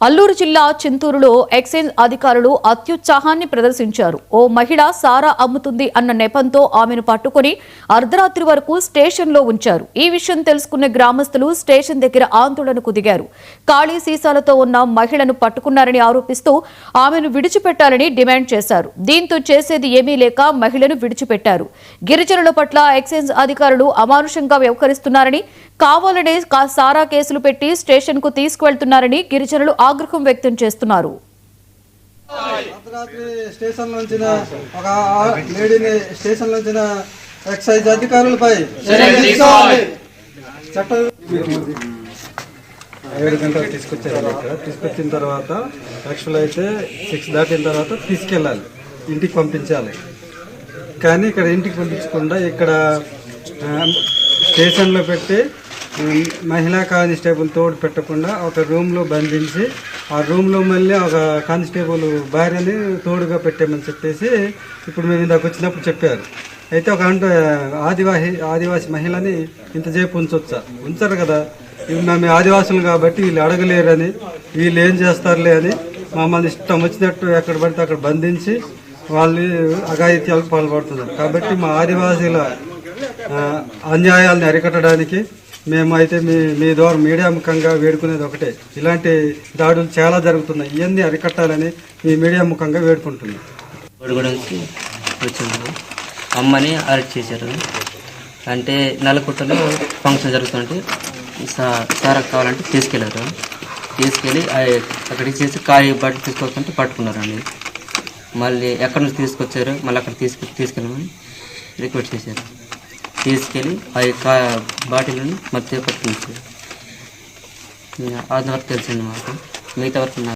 అల్లూరు జిల్లా చింతూరులో ఎక్సైజ్ అధికారులు అత్యుత్సాహాన్ని ప్రదర్శించారు. ఓ మహిళ సారా అమ్ముతుంది అన్న నెపంతో ఆమెను పట్టుకుని అర్ధరాత్రి వరకు స్టేషన్లో ఉంచారు. ఈ విషయం తెలుసుకున్న గ్రామస్తులు స్టేషన్ దగ్గర ఆందోళనకు దిగారు. ఖాళీ సీసాలతో ఉన్న మహిళను పట్టుకున్నారని ఆరోపిస్తూ ఆమెను విడిచిపెట్టాలని డిమాండ్ చేశారు. దీంతో చేసేది ఏమీ లేక మహిళను విడిచిపెట్టారు. గిరిజనుల పట్ల ఎక్సైజ్ అధికారులు అమానుషంగా వ్యవహరిస్తున్నారని, కావాలనే సారా కేసులు పెట్టి స్టేషన్ కు తీసుకువెళ్తున్నారని గిరిజనులు ఆగ్రహం వ్యక్తం చేస్తున్నారు. ఎక్సైజ్ అధికారులపై 7 గంటలు తీసుకొచ్చారు. తీసుకొచ్చిన తర్వాత యాక్చువల్ అయితే 6 దాటిన తర్వాత తీసుకెళ్ళాలి, ఇంటికి పంపించాలి. కానీ ఇక్కడ ఇంటికి పంపించకుండా ఇక్కడ స్టేషన్లో పెట్టి మహిళా కానిస్టేబుల్ తోడు పెట్టకుండా ఒక రూమ్లో బంధించి ఆ రూమ్లో మళ్ళీ ఒక కానిస్టేబుల్ భార్యని తోడుగా పెట్టామని చెప్పేసి ఇప్పుడు మేము ఇందాక వచ్చినప్పుడు చెప్పారు. అయితే ఒక ఆదివాసి మహిళని ఇంతసేపు ఉంచరు కదా, మేము ఆదివాసులు కాబట్టి వీళ్ళు అడగలేరని, వీళ్ళు ఏం చేస్తారులే అని మమ్మల్ని ఇష్టం వచ్చినట్టు ఎక్కడ పడితే అక్కడ బంధించి వాళ్ళు అఘాయిత్యాలకు పాల్పడుతున్నారు. కాబట్టి మా ఆదివాసీల అన్యాయాలను అరికట్టడానికి మేము అయితే మీ ద్వారా మీడియా ముఖంగా వేడుకునేది ఒకటే, ఇలాంటి దాడులు చాలా జరుగుతున్నాయి, ఇవన్నీ అరికట్టాలని మీ మీడియా ముఖంగా వేడుకుంటున్నాం. అమ్మని అరెస్ట్ చేశారు. అంటే నల్లకుట్టలో ఫంక్షన్ జరుగుతుంటే సారా కావాలంటే తీసుకెళ్ళి అక్కడికి చేసి కాయి బట్టి తీసుకోవాలంటే పట్టుకున్నారండి. మళ్ళీ ఎక్కడి నుంచి తీసుకొచ్చారు, మళ్ళీ అక్కడ తీసుకెళ్ళమని రిక్వెస్ట్ చేశారు. తీసుకెళ్ళి ఆ యొక్క బాటిల్ని మధ్య పట్టుకుంటారు. అది వరకు తెలిసింది మాకు, మిగతా వరకు